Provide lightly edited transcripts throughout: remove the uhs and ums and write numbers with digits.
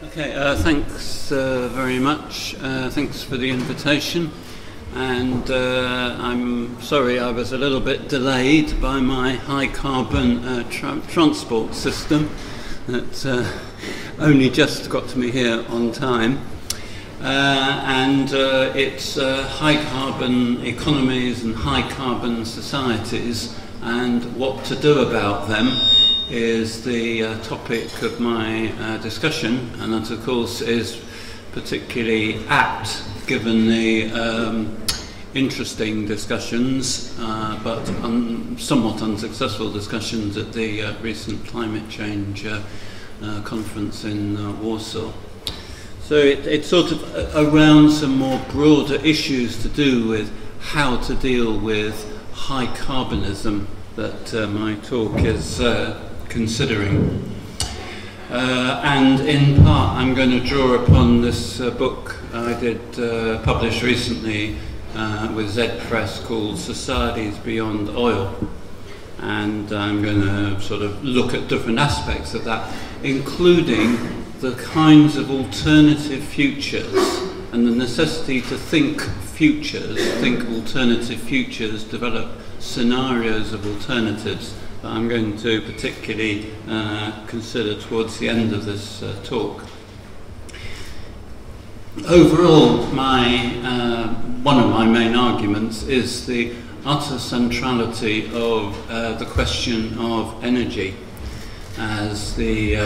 Okay, thanks very much. Thanks for the invitation. And I'm sorry I was a little bit delayed by my high carbon transport system that only just got to me here on time. It's high carbon economies and high carbon societies and what to do about them is the topic of my discussion, and that of course is particularly apt given the interesting discussions but somewhat unsuccessful discussions at the recent climate change conference in Warsaw. So it's sort of around some more broader issues to do with how to deal with high carbonism that my talk is considering. And in part I'm going to draw upon this book I did publish recently with Z Press called Societies Beyond Oil, and I'm going to sort of look at different aspects of that, including the kinds of alternative futures and the necessity to think alternative futures, develop scenarios of alternatives that I'm going to particularly consider towards the end of this talk. Overall, one of my main arguments is the utter centrality of the question of energy. As the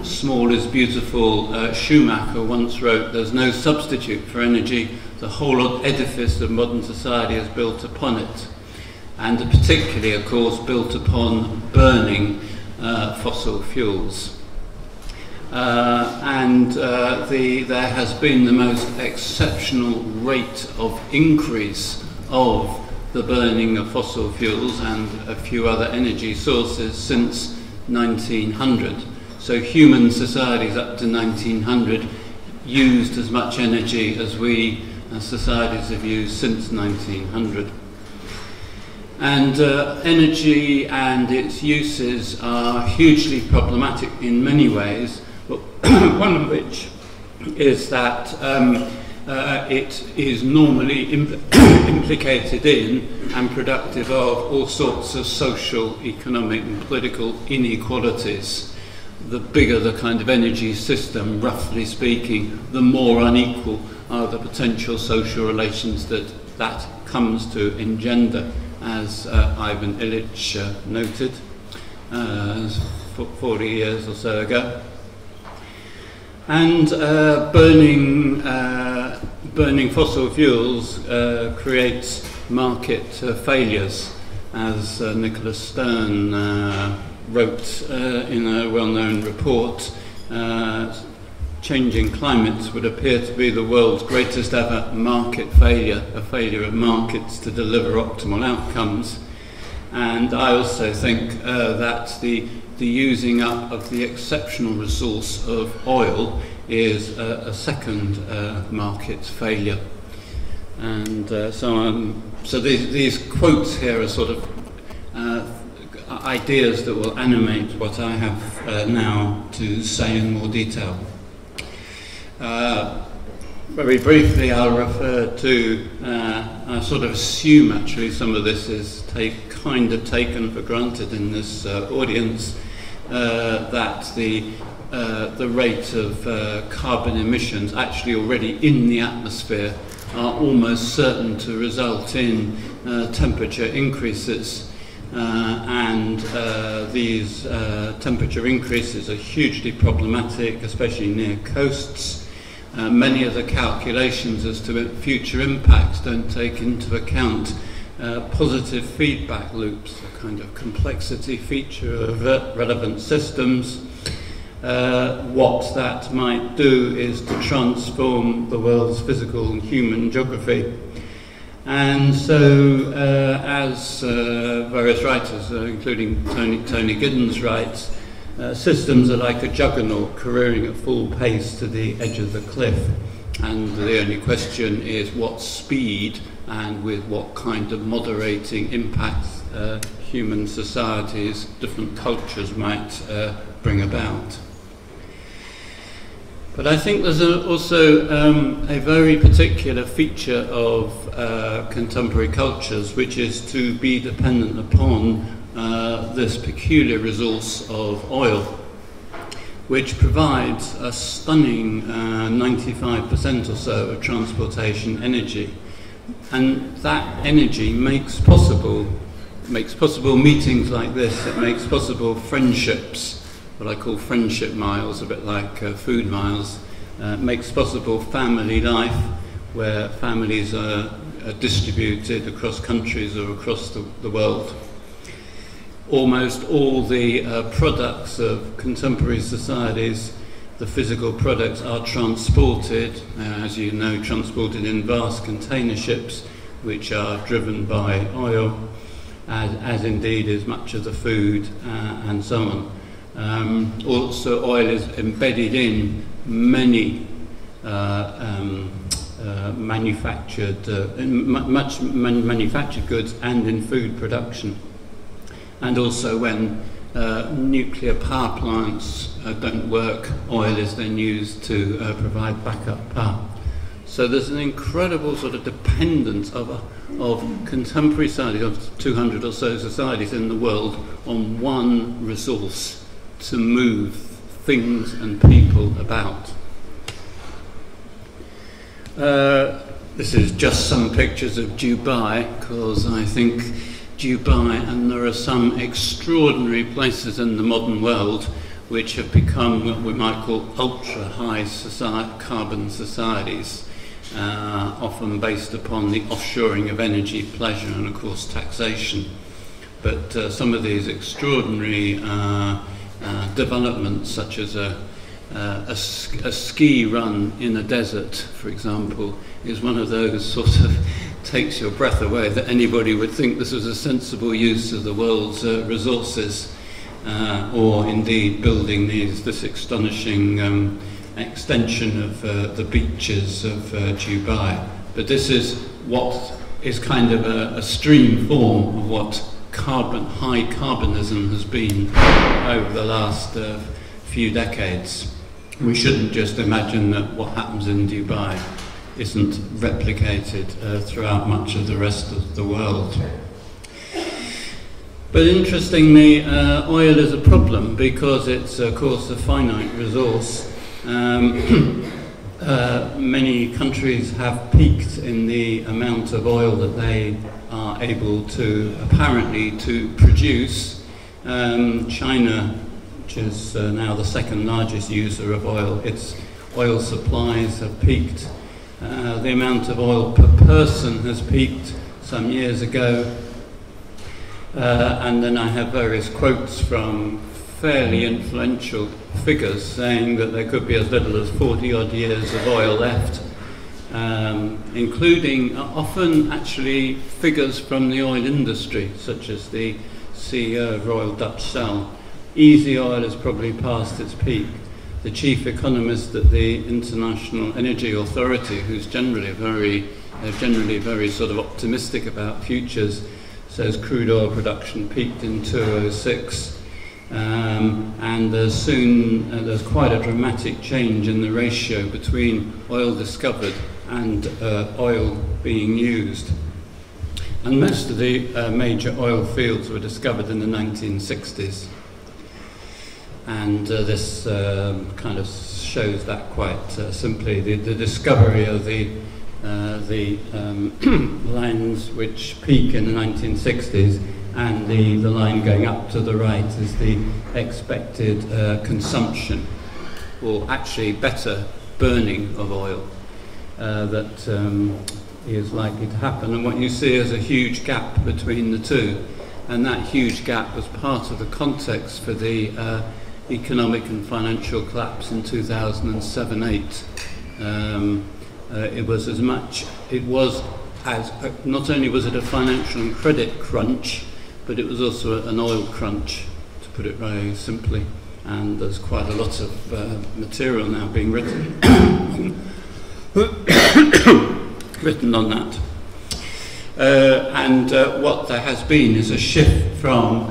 small is beautiful Schumacher once wrote, there's no substitute for energy. The whole edifice of modern society is built upon it, and particularly, of course, built upon burning fossil fuels. There has been the most exceptional rate of increase of the burning of fossil fuels and a few other energy sources since 1900. So human societies up to 1900 used as much energy as we societies have used since 1900. And energy and its uses are hugely problematic in many ways, but one of which is that it is normally implicated in and productive of all sorts of social, economic and political inequalities. The bigger the kind of energy system, roughly speaking, the more unequal are the potential social relations that comes to engender, as Ivan Illich noted 40 years or so ago. And burning fossil fuels creates market failures, as Nicholas Stern wrote in a well-known report. Changing climates would appear to be the world's greatest ever market failure, a failure of markets to deliver optimal outcomes. And I also think that the using up of the exceptional resource of oil is a second market failure. And so these quotes here are sort of ideas that will animate what I have now to say in more detail. Very briefly, I'll refer to, I sort of assume actually some of this is kind of taken for granted in this audience, that the rate of carbon emissions actually already in the atmosphere are almost certain to result in temperature increases. These temperature increases are hugely problematic, especially near coasts. Many of the calculations as to future impacts don't take into account positive feedback loops, a kind of complexity feature of relevant systems. What that might do is to transform the world's physical and human geography. And so, as various writers, including Tony Giddens writes, systems are like a juggernaut careering at full pace to the edge of the cliff. And the only question is what speed and with what kind of moderating impacts human societies, different cultures might bring about. But I think there's also a very particular feature of contemporary cultures, which is to be dependent upon this peculiar resource of oil, which provides a stunning 95% or so of transportation energy. And that energy makes possible meetings like this. It makes possible friendships, what I call friendship miles, a bit like food miles. Makes possible family life, where families are distributed across countries or across the world. Almost all the products of contemporary societies, the physical products, are transported, as you know, transported in vast container ships, which are driven by oil, as indeed is much of the food and so on. Also, oil is embedded in many manufactured goods and in food production. And also when nuclear power plants don't work, oil is then used to provide backup power. So there's an incredible sort of dependence of contemporary societies, of 200 or so societies in the world, on one resource to move things and people about. This is just some pictures of Dubai, because I think Dubai, and there are some extraordinary places in the modern world which have become what we might call ultra-high carbon societies, often based upon the offshoring of energy, pleasure, and of course taxation. But some of these extraordinary developments, such as a ski run in a desert, for example, is one of those sort of takes your breath away, that anybody would think this was a sensible use of the world's resources, or indeed building this astonishing extension of the beaches of Dubai. But this is what is kind of a stream form of what high carbonism has been over the last few decades. We shouldn't just imagine that what happens in Dubai isn't replicated throughout much of the rest of the world. But interestingly, oil is a problem because it's, of course, a finite resource. Many countries have peaked in the amount of oil that they are able to, apparently, to produce. China, which is now the second largest user of oil, its oil supplies have peaked. The amount of oil per person has peaked some years ago. And then I have various quotes from fairly influential figures saying that there could be as little as 40 odd years of oil left, including often actually figures from the oil industry, such as the CEO of Royal Dutch Shell. Easy oil is probably past its peak. The chief economist at the International Energy Authority, who's generally very sort of optimistic about futures, says crude oil production peaked in 2006. And there's quite a dramatic change in the ratio between oil discovered and oil being used. And most of the major oil fields were discovered in the 1960s. And this kind of shows that quite simply. The discovery of the lines which peak in the 1960s, and the line going up to the right is the expected consumption, or actually better burning of oil that is likely to happen. And what you see is a huge gap between the two, and that huge gap was part of the context for the economic and financial collapse in 2007-8. Not only was it a financial and credit crunch, but it was also an oil crunch, to put it very simply. And there's quite a lot of material now being written on that. What there has been is a shift from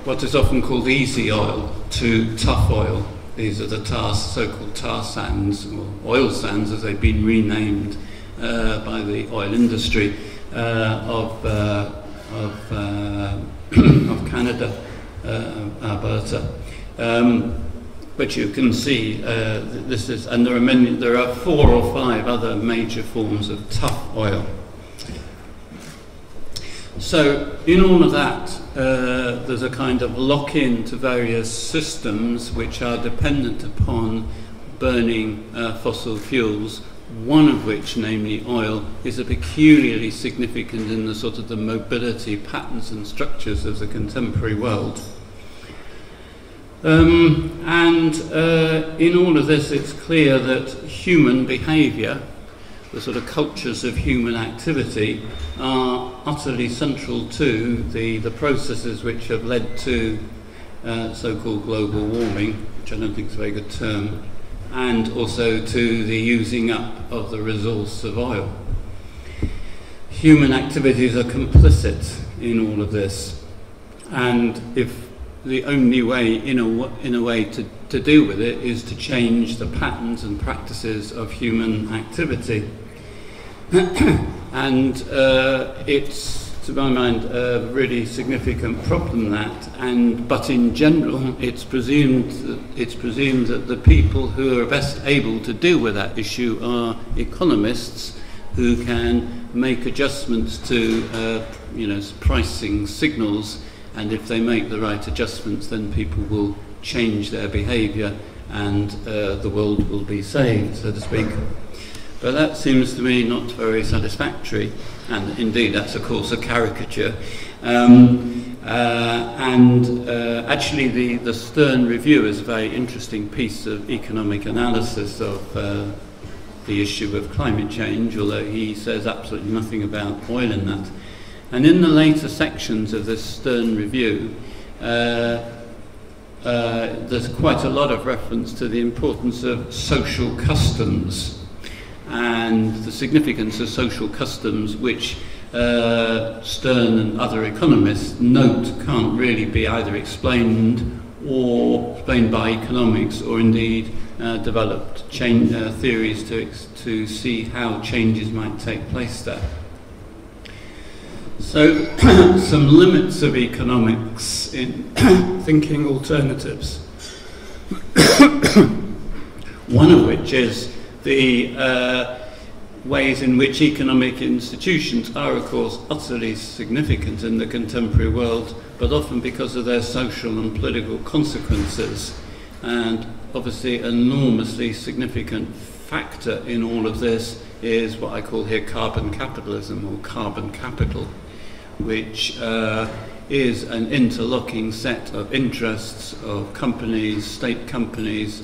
what is often called easy oil to tough oil. These are the so-called tar sands, or oil sands as they've been renamed by the oil industry of Canada, Alberta. But you can see this is, and there are 4 or 5 other major forms of tough oil. So in all of that, there's a kind of lock-in to various systems which are dependent upon burning fossil fuels, one of which, namely oil, is a peculiarly significant in the sort of the mobility patterns and structures of the contemporary world. And in all of this, it's clear that human behaviour, the sort of cultures of human activity, are utterly central to the processes which have led to so-called global warming, which I don't think is a very good term, and also to the using up of the resource of oil. Human activities are complicit in all of this, and if the only way, in a way, to deal with it is to change the patterns and practices of human activity. And it's, to my mind, a really significant problem but in general, it's presumed that the people who are best able to deal with that issue are economists who can make adjustments to, pricing signals. And if they make the right adjustments, then people will change their behaviour and the world will be saved, so to speak. But that seems to me not very satisfactory, and indeed that's of course a caricature. Actually the Stern Review is a very interesting piece of economic analysis of the issue of climate change, although he says absolutely nothing about oil in that. And in the later sections of this Stern Review, there's quite a lot of reference to the importance of social customs and the significance of social customs, which Stern and other economists note can't really be either explained by economics, or indeed developed theories to see how changes might take place there. So, some limits of economics in thinking alternatives. One of which is the ways in which economic institutions are, of course, utterly significant in the contemporary world, but often because of their social and political consequences. And obviously, an enormously significant factor in all of this is what I call here carbon capitalism, or carbon capital, which is an interlocking set of interests of companies, state companies,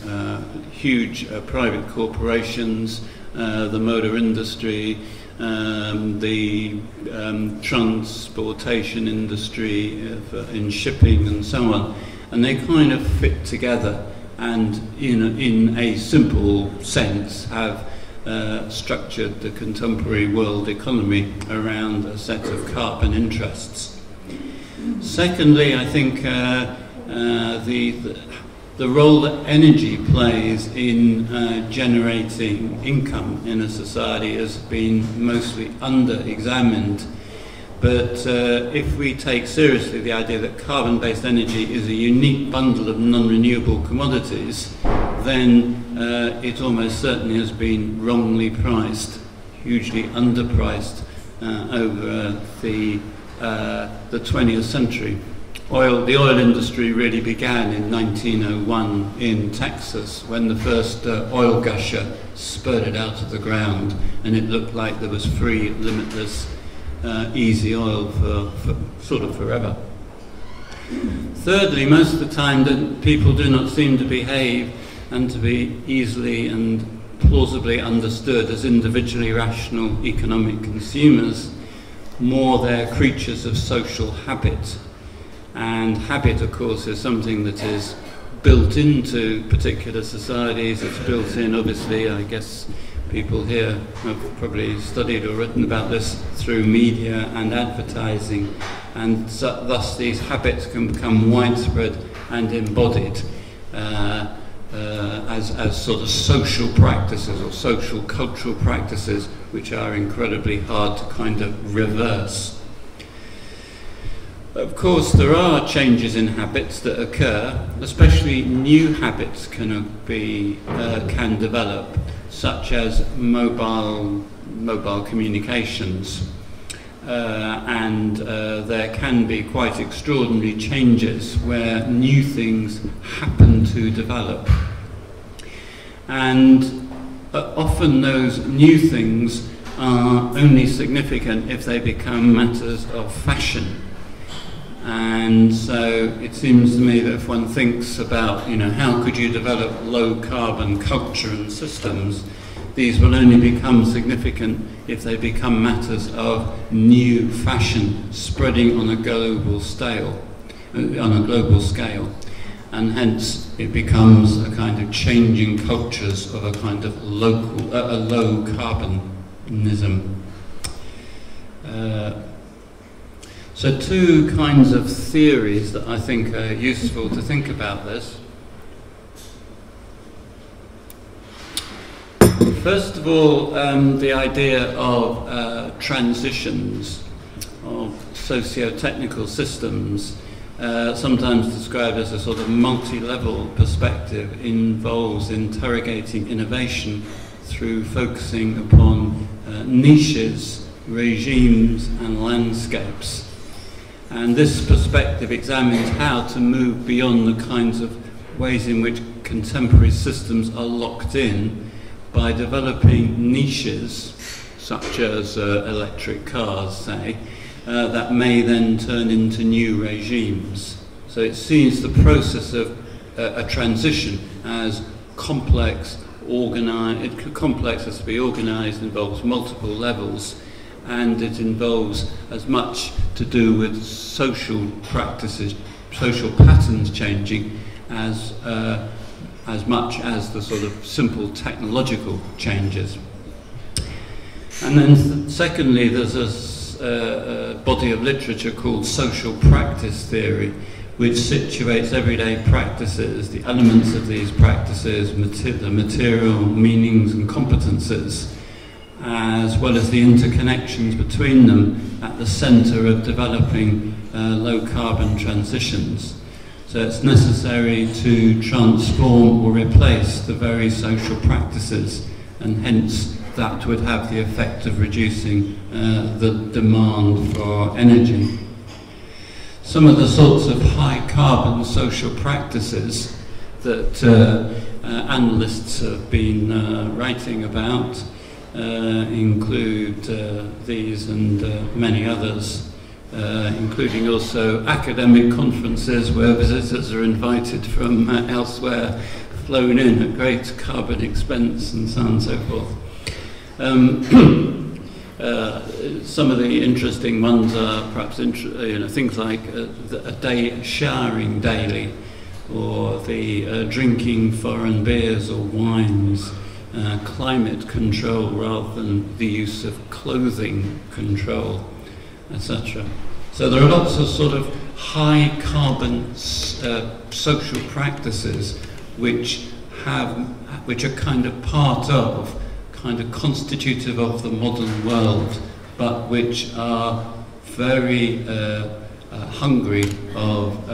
huge private corporations, the motor industry, the transportation industry in shipping and so on. And they kind of fit together and in a simple sense have structured the contemporary world economy around a set of carbon interests. Secondly, I think the role that energy plays in generating income in a society has been mostly under-examined. But if we take seriously the idea that carbon-based energy is a unique bundle of non-renewable commodities, then it almost certainly has been wrongly priced, hugely underpriced over the 20th century. The oil industry really began in 1901 in Texas, when the first oil gusher spurted out of the ground, and it looked like there was free, limitless, easy oil for sort of forever. Thirdly, most of the time people do not seem to behave and to be easily and plausibly understood as individually rational economic consumers. More they're creatures of social habit. And habit, of course, is something that is built into particular societies. It's built in, obviously, I guess people here have probably studied or written about this through media and advertising. And thus these habits can become widespread and embodied. as sort of social practices or social cultural practices, which are incredibly hard to kind of reverse. Of course, there are changes in habits that occur, especially new habits can develop, such as mobile communications. And there can be quite extraordinary changes where new things happen to develop. And often those new things are only significant if they become matters of fashion. And so it seems to me that if one thinks about, how could you develop low carbon culture and systems, these will only become significant if they become matters of new fashion spreading on a global scale, and hence it becomes a kind of changing cultures of a kind of low carbonism. So two kinds of theories that I think are useful to think about this. First of all, the idea of transitions of socio-technical systems, sometimes described as a sort of multi-level perspective, involves interrogating innovation through focusing upon niches, regimes and landscapes. And this perspective examines how to move beyond the kinds of ways in which contemporary systems are locked in by developing niches, such as electric cars, say, that may then turn into new regimes. So it sees the process of a transition as complex, complex has to be organized, involves multiple levels, and it involves as much to do with social practices, social patterns changing, as much as the sort of simple technological changes. And then secondly, there's a body of literature called social practice theory, which situates everyday practices, the elements of these practices, the material meanings and competences, as well as the interconnections between them at the center of developing low carbon transitions. So it's necessary to transform or replace the very social practices, and hence that would have the effect of reducing the demand for energy. Some of the sorts of high carbon social practices that analysts have been writing about include these and many others, including also academic conferences where visitors are invited from elsewhere, flown in at great carbon expense, and so on and so forth. Some of the interesting ones are perhaps things like showering daily, or the drinking foreign beers or wines, climate control rather than the use of clothing control, etc. So there are lots of sort of high carbon social practices which are kind of part of, kind of constitutive of the modern world, but which are very hungry of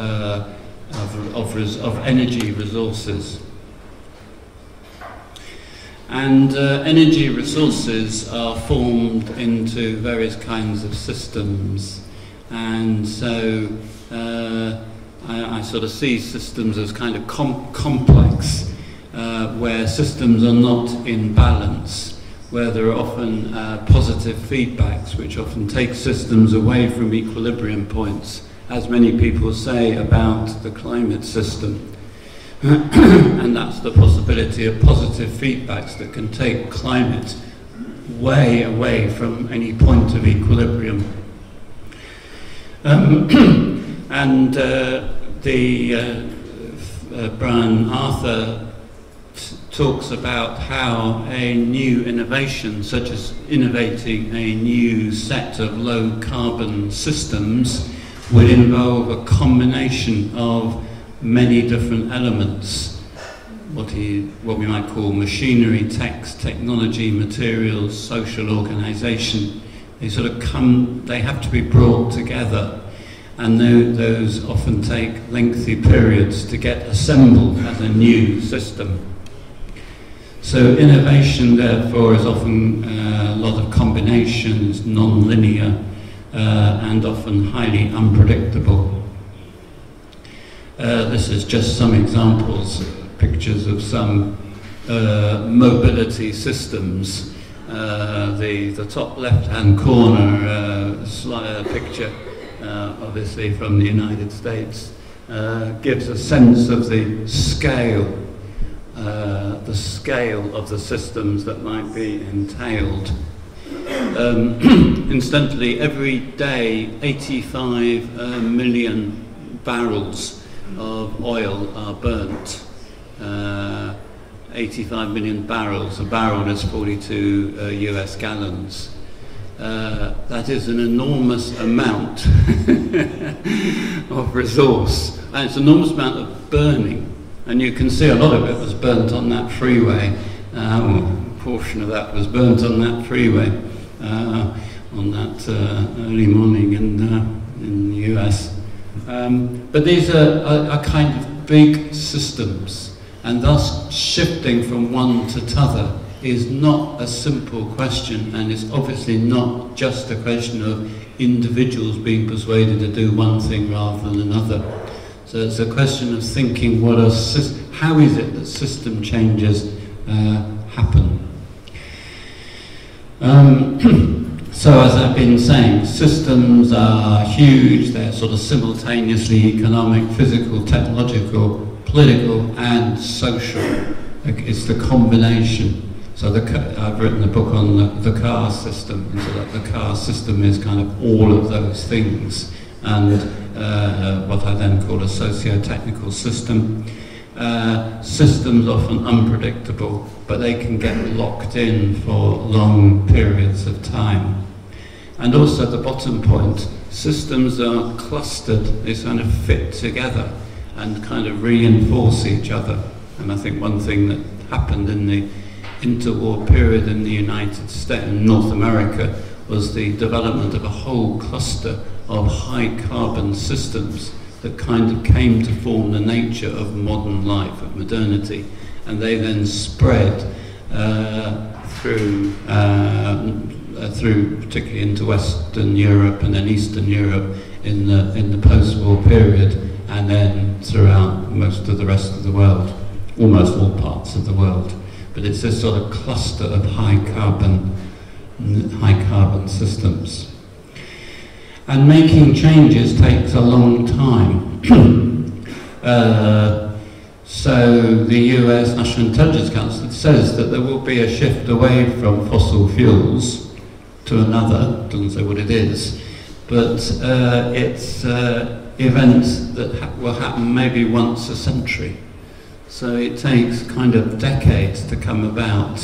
energy resources. And energy resources are formed into various kinds of systems, and so I sort of see systems as kind of complex, where systems are not in balance, where there are often positive feedbacks which often take systems away from equilibrium points, as many people say about the climate system. And that's the possibility of positive feedbacks that can take climate way away from any point of equilibrium. And Brian Arthur talks about how a new innovation, such as innovating a new set of low carbon systems, would involve a combination of many different elements, what we might call machinery, text, technology, materials, social organisation. They sort of they have to be brought together, and those often take lengthy periods to get assembled as a new system. So innovation, therefore, is often a lot of combinations, non-linear, and often highly unpredictable. This is just some examples, pictures of some mobility systems. The top left-hand corner picture, obviously from the United States, gives a sense of the scale of the systems that might be entailed. Incidentally, every day 85 million barrels of oil are burnt. 85 million barrels. A barrel is 42 US gallons. That is an enormous amount of resource, and it's an enormous amount of burning. And you can see a lot of it was burnt on that freeway. A portion of that was burnt on that freeway on that early morning in the US. But these are kind of big systems, and thus shifting from one to t'other is not a simple question, and it's obviously not just a question of individuals being persuaded to do one thing rather than another. So it's a question of thinking how is it that system changes happen. So as I've been saying, systems are huge. They're sort of simultaneously economic, physical, technological, political and social. It's the combination. So I've written a book on the car system, and so that the car system is kind of all of those things, and what I then call a socio-technical system. Systems often unpredictable, but they can get locked in for long periods of time. And also the bottom point, systems are clustered, they kind of fit together and kind of reinforce each other. And I think one thing that happened in the interwar period in the United States and North America was the development of a whole cluster of high carbon systems that kind of came to form the nature of modern life, of modernity, and they then spread through particularly into Western Europe and then Eastern Europe in the post-war period, and then throughout most of the rest of the world, almost all parts of the world. But it's this sort of cluster of high carbon systems. And making changes takes a long time. So the US National Intelligence Council says that there will be a shift away from fossil fuels to another, doesn't say what it is, but it's events that will happen maybe once a century. So it takes kind of decades to come about.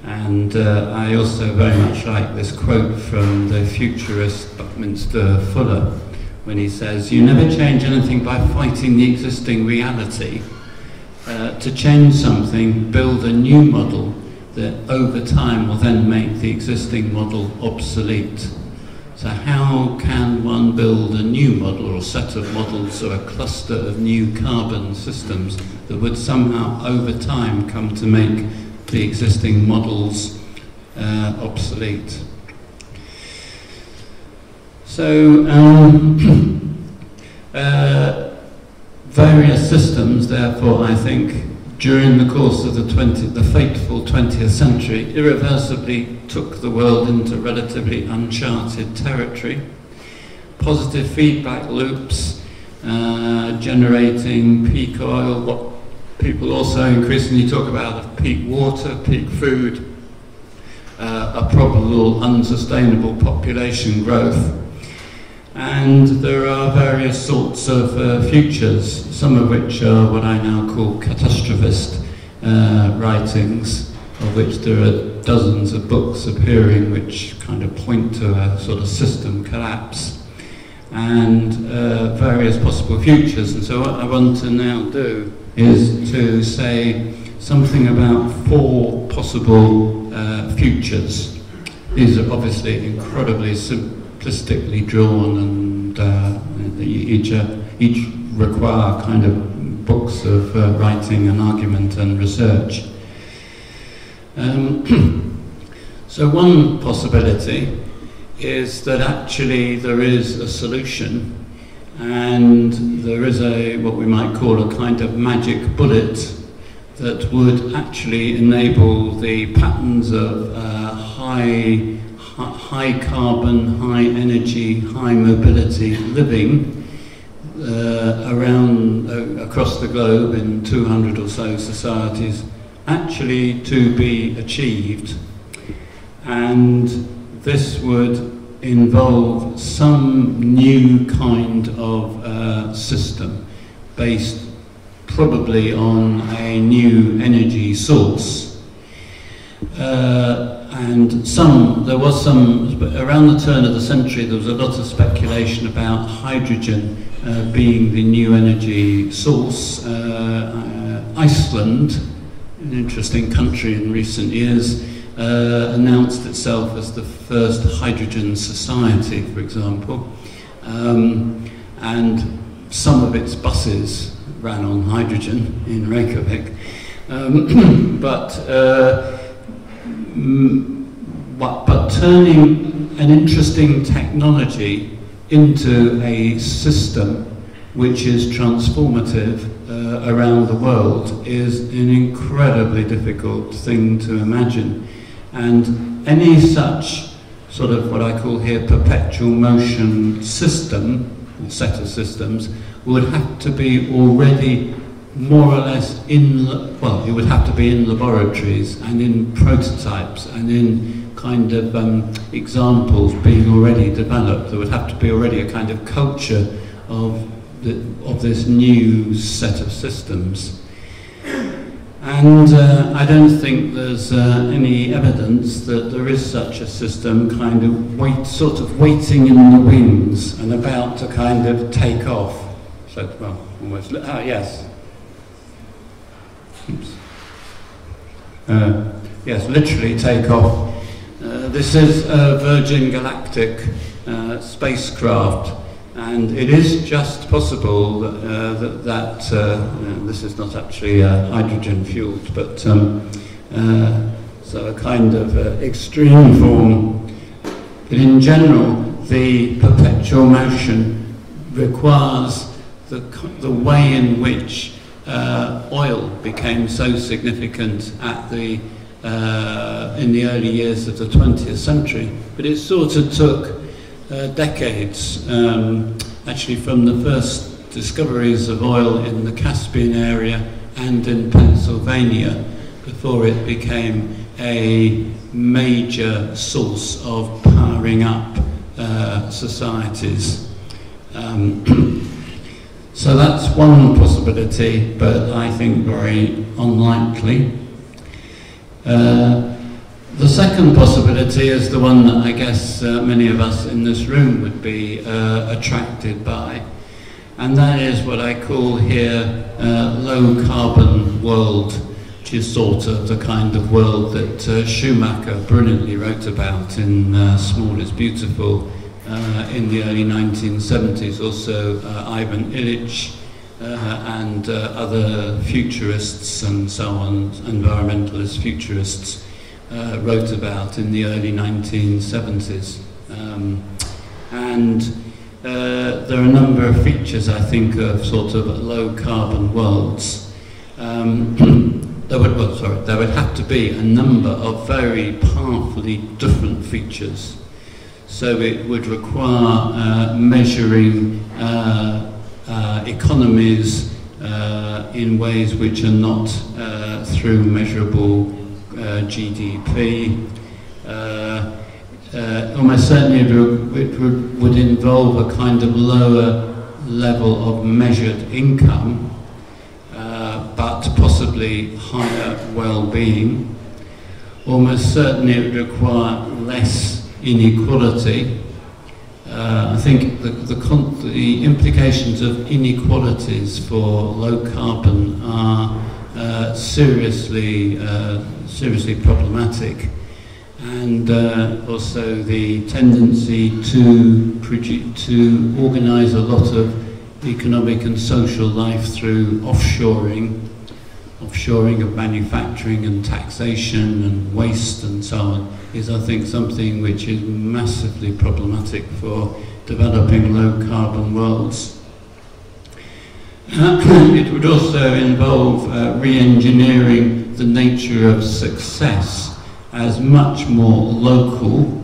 And I also very much like this quote from the futurist Buckminster Fuller, when he says, "You never change anything by fighting the existing reality. To change something, build a new model that over time will then make the existing model obsolete." So how can one build a new model or set of models or a cluster of new carbon systems that would somehow over time come to make the existing models obsolete? So various systems, therefore, I think, during the course of the fateful 20th century, irreversibly took the world into relatively uncharted territory. Positive feedback loops, generating peak oil, what people also increasingly talk about of peak water, peak food, a probable unsustainable population growth. And there are various sorts of futures, some of which are what I now call catastrophist writings, of which there are dozens of books appearing which kind of point to a sort of system collapse. and various possible futures. And so what I want to now do is to say something about 4 possible futures. These are obviously incredibly simplistically drawn, and each require kind of books of writing and argument and research. So one possibility is that actually there is a solution, and there is what we might call a kind of magic bullet that would actually enable the patterns of high carbon, high energy, high mobility living across the globe in 200 or so societies actually to be achieved. And this would involve some new kind of system based probably on a new energy source. And there was some, around the turn of the century, there was a lot of speculation about hydrogen being the new energy source. Iceland, an interesting country in recent years, announced itself as the first hydrogen society, for example, and some of its buses ran on hydrogen in Reykjavik. But turning an interesting technology into a system which is transformative around the world is an incredibly difficult thing to imagine. And any such sort of what I call here perpetual motion system, or set of systems, would have to be already more or less it would have to be in laboratories and in prototypes and in kind of examples being already developed. There would have to be already a kind of culture of this new set of systems. And I don't think there's any evidence that there is such a system kind of sort of waiting in the wings and about to kind of take off. So, well, almost, yes. Oops. Yes, literally take off. This is a Virgin Galactic spacecraft, and it is just possible that this is not actually hydrogen fueled, but so a kind of extreme form. But in general, the perpetual motion requires the way in which oil became so significant in the early years of the 20th century, but it sort of took decades, actually from the first discoveries of oil in the Caspian area and in Pennsylvania, before it became a major source of powering up societies. So that's one possibility, but I think very unlikely. The second possibility is the one that I guess many of us in this room would be attracted by, and that is what I call here low carbon world, which is sort of the kind of world that Schumacher brilliantly wrote about in Small is Beautiful in the early 1970s. Also Ivan Illich and other futurists and so on, environmentalist futurists, wrote about in the early 1970s. There are a number of features, I think, of sort of low carbon worlds. There would have to be a number of very powerfully different features. So it would require measuring economies in ways which are not through measurable GDP. Almost certainly it would involve a kind of lower level of measured income, but possibly higher well-being. Almost certainly it would require less inequality, I think the implications of inequalities for low carbon are seriously problematic, and also the tendency to organise a lot of economic and social life through offshoring of manufacturing and taxation and waste and so on is, I think, something which is massively problematic for developing low-carbon worlds. It would also involve re-engineering the nature of success as much more local,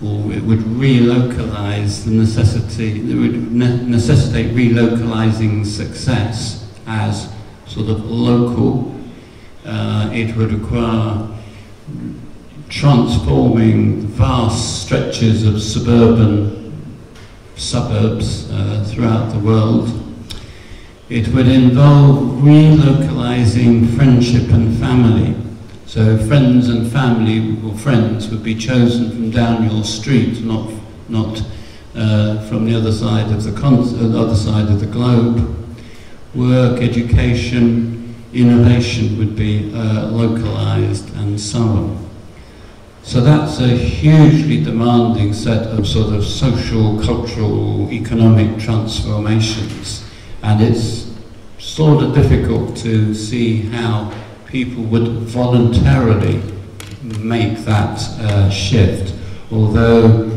or it would relocalize the necessity, it would necessitate relocalizing success as sort of local. It would require transforming vast stretches of suburbs throughout the world. It would involve relocalizing friendship and family. So friends and family, or friends, would be chosen from down your street, not from the other side of the globe. Work, education, innovation would be localized, and so on. So that's a hugely demanding set of sort of social, cultural, economic transformations, and it's sort of difficult to see how people would voluntarily make that shift, although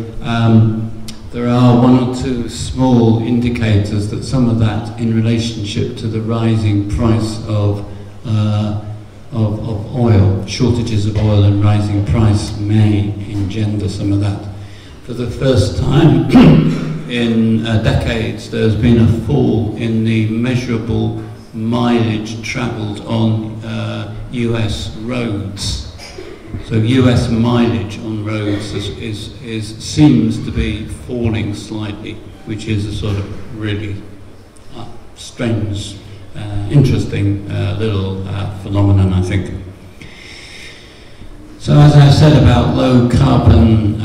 there are one or two small indicators that some of that, in relationship to the rising price of oil, shortages of oil and rising price, may engender some of that. For the first time in decades, there's been a fall in the measurable mileage travelled on US roads. So US mileage on roads seems to be falling slightly, which is a sort of really strange, interesting little phenomenon, I think. So as I said about low carbon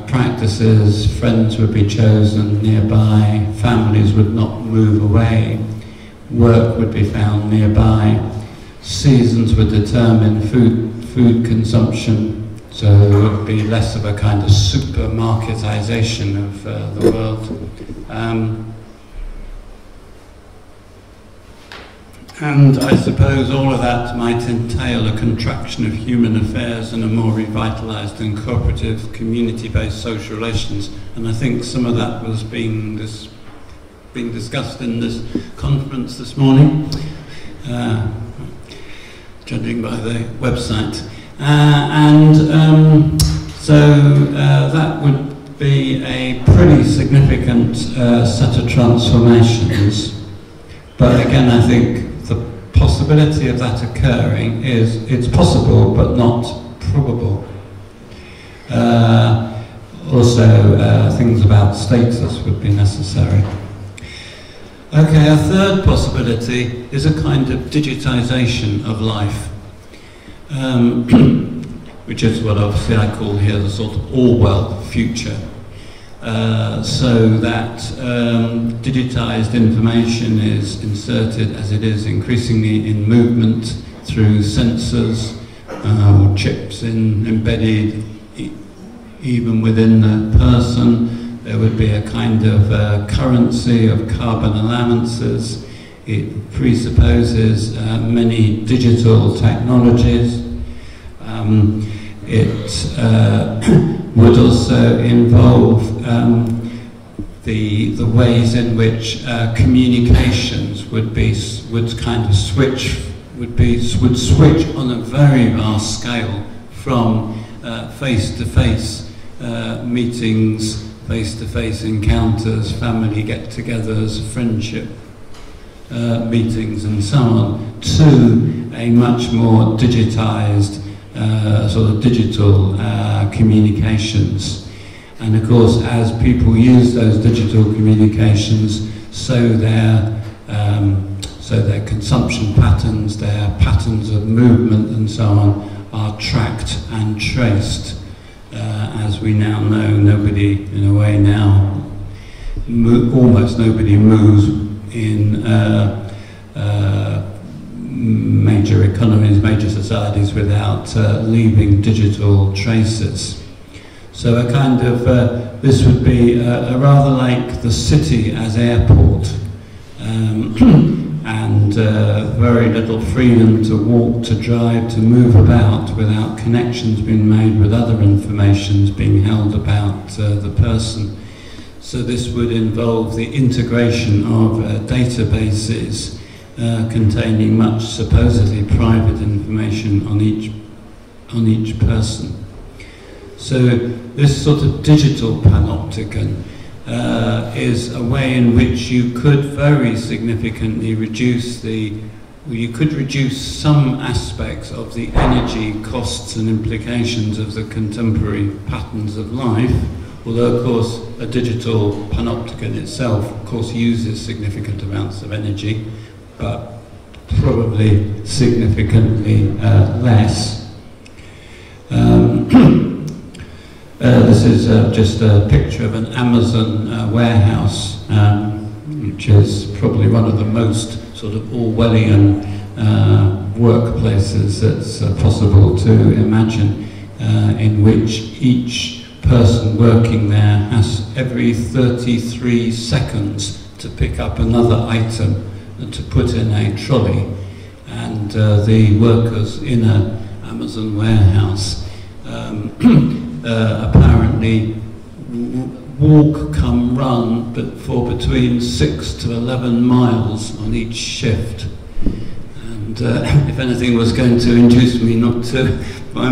practices, friends would be chosen nearby, families would not move away, work would be found nearby, seasons would determine food consumption, so it would be less of a kind of supermarketization of the world. And I suppose all of that might entail a contraction of human affairs and a more revitalized and cooperative, community-based social relations. And I think some of that was being discussed in this conference this morning, judging by the website. So that would be a pretty significant set of transformations. But again, I think the possibility of that occurring it's possible but not probable. Also, things about status would be necessary. Okay, a third possibility is a kind of digitization of life, which is what obviously I call here the sort of Orwell future. So that digitized information is inserted, as it is increasingly, in movement through sensors or chips embedded even within the person. There would be a kind of currency of carbon allowances. It presupposes many digital technologies. It would also involve the ways in which communications would switch on a very vast scale from face-to-face meetings, face-to-face encounters, family get-togethers, friendship meetings and so on, to a much more digitized sort of digital communications. And of course, as people use those digital communications, so their consumption patterns, their patterns of movement and so on are tracked and traced. As we now know, nobody in a way now almost nobody moves in major economies, major societies without leaving digital traces. So a kind of, this would be a rather like the city as airport, and very little freedom to walk, to drive, to move about without connections being made with other informations being held about the person. So this would involve the integration of databases containing much supposedly private information on each person. So this sort of digital panopticon is a way in which you could very significantly reduce some aspects of the energy costs and implications of the contemporary patterns of life, although of course a digital panopticon itself of course uses significant amounts of energy, but probably significantly less. This is just a picture of an Amazon warehouse, which is probably one of the most sort of Orwellian workplaces that's possible to imagine, in which each person working there has every 33 seconds to pick up another item and to put in a trolley, and the workers in an Amazon warehouse apparently walk come run, but for between 6 to 11 miles on each shift. And if anything was going to induce me not to buy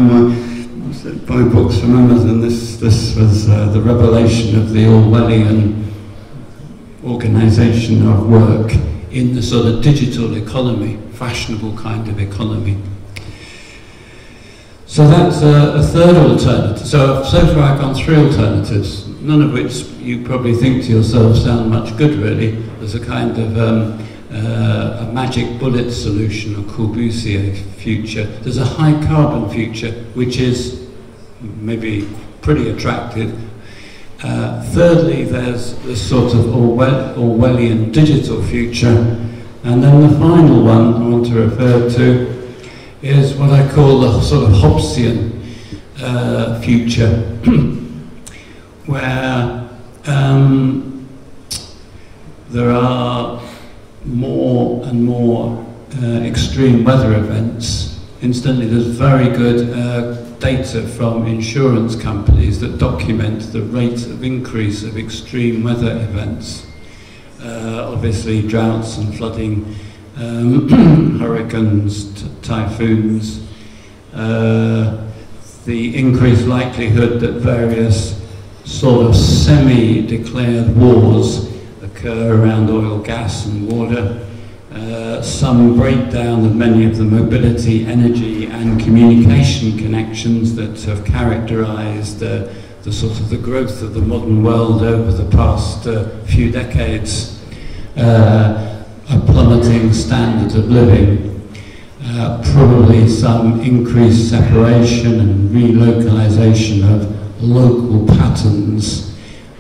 books from Amazon, this was the revelation of the Orwellian organisation of work in the sort of digital economy, fashionable kind of economy. So that's a third alternative. So far I've gone 3 alternatives, none of which you probably think to yourself sound much good really. There's a kind of a magic bullet solution, a Corbusier future. There's a high carbon future, which is maybe pretty attractive. Thirdly, there's this sort of Orwellian digital future. And then the final one I want to refer to is what I call the sort of Hobbesian future, where there are more and more extreme weather events. Incidentally, there's very good data from insurance companies that document the rate of increase of extreme weather events. Obviously, droughts and flooding, hurricanes, typhoons, the increased likelihood that various sort of semi-declared wars occur around oil, gas and water, some breakdown of many of the mobility, energy and communication connections that have characterized the sort of the growth of the modern world over the past few decades, a plummeting standard of living, probably some increased separation and relocalization of local patterns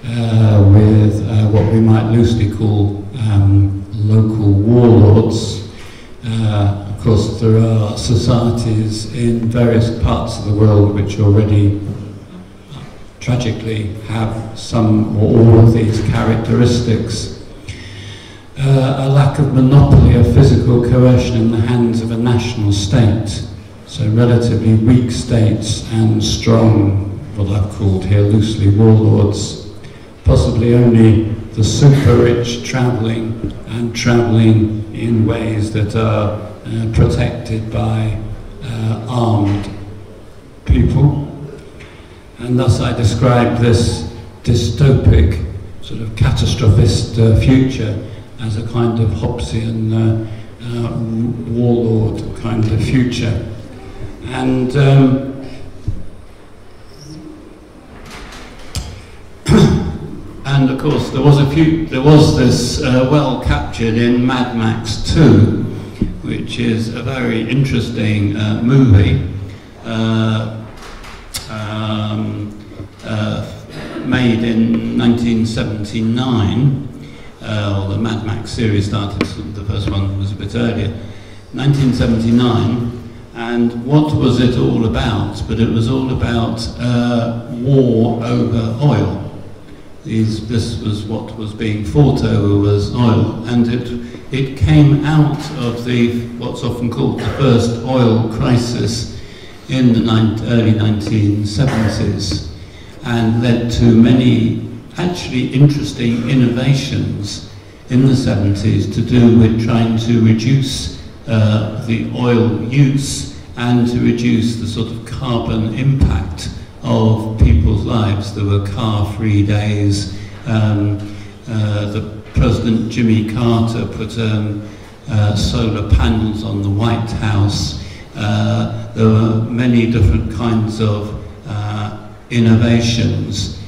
with what we might loosely call local warlords. Of course, there are societies in various parts of the world which already tragically have some or all of these characteristics. A lack of monopoly of physical coercion in the hands of a national state, so relatively weak states and strong, what I've called here loosely warlords, possibly only the super rich travelling and travelling in ways that are protected by armed people. And thus I describe this dystopic, sort of catastrophist future as a kind of Hobbesian warlord kind of future. And and of course there was this well captured in Mad Max 2, which is a very interesting made in 1979. The Mad Max series started, the first one was a bit earlier, 1979, and what was it all about? But it was all about war over oil. This was what was being fought over, was oil, and it came out of what's often called the first oil crisis in the early 1970s, and led to many actually interesting innovations in the 70s to do with trying to reduce the oil use and to reduce the sort of carbon impact of people's lives. There were car-free days. The President Jimmy Carter put solar panels on the White House. There were many different kinds of innovations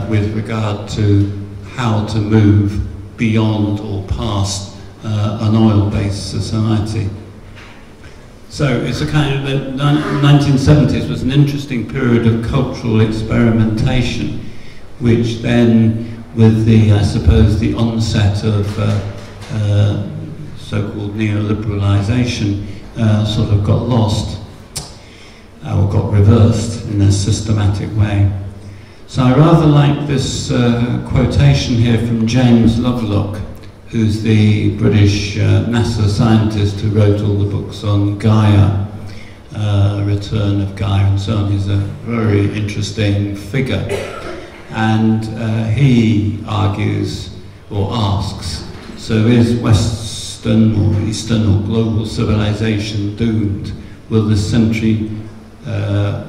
with regard to how to move beyond or past an oil-based society. So it's a kind of, the 1970s was an interesting period of cultural experimentation, which then, with the, I suppose, the onset of so-called neoliberalization, sort of got lost, or got reversed in a systematic way. So I rather like this quotation here from James Lovelock, who's the British NASA scientist who wrote all the books on Gaia, Return of Gaia and so on. He's a very interesting figure. And he argues, or asks, so is Western or Eastern or global civilization doomed? Will this century, the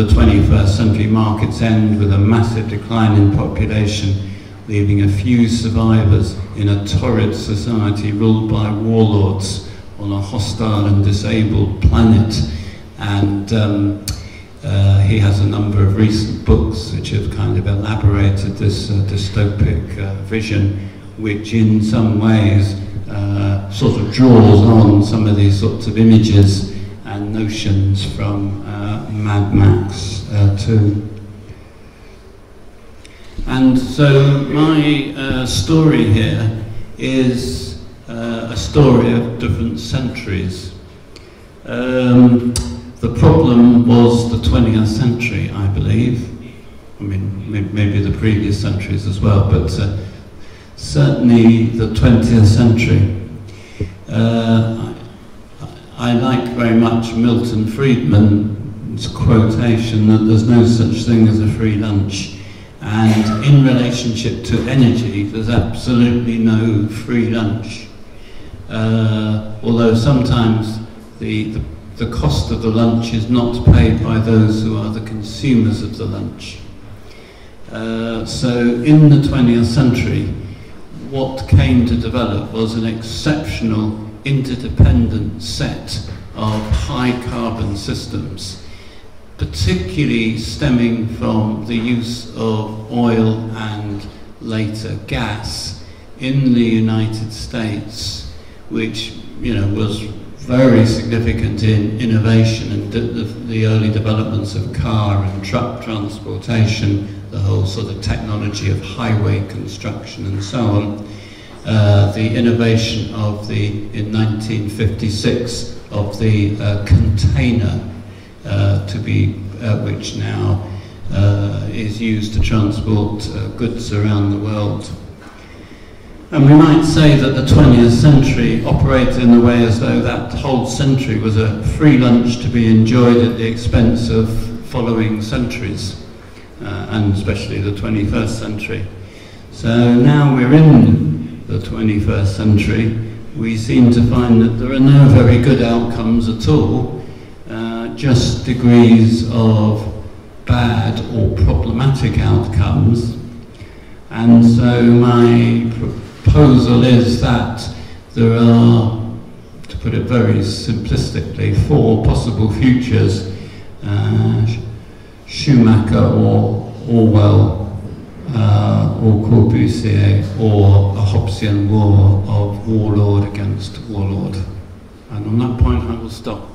21st century, mark its end with a massive decline in population, leaving a few survivors in a torrid society ruled by warlords on a hostile and disabled planet? And he has a number of recent books which have kind of elaborated this dystopic vision, which in some ways sort of draws on some of these sorts of images and notions from Mad Max too. And so my story here is a story of different centuries. The problem was the 20th century, I believe. I mean, maybe the previous centuries as well, but certainly the 20th century. I like very much Milton Friedman's quotation that there's no such thing as a free lunch. And in relationship to energy, there's absolutely no free lunch. Although sometimes the cost of the lunch is not paid by those who are the consumers of the lunch. So in the 20th century, what came to develop was an exceptional interdependent set of high carbon systems, particularly stemming from the use of oil and later gas in the United States, which, you know, was very significant in innovation and the early developments of car and truck transportation, the whole sort of technology of highway construction and so on. The innovation of in 1956 of the container which now is used to transport goods around the world. And we might say that the 20th century operated in a way as though that whole century was a free lunch to be enjoyed at the expense of following centuries, and especially the 21st century. So now we're in the 21st century, we seem to find that there are no very good outcomes at all, just degrees of bad or problematic outcomes. And so my proposal is that there are, to put it very simplistically, 4 possible futures: Schumacher or Orwell, or Corbusier, or a Hobbesian war of warlord against warlord. And on that point I will stop.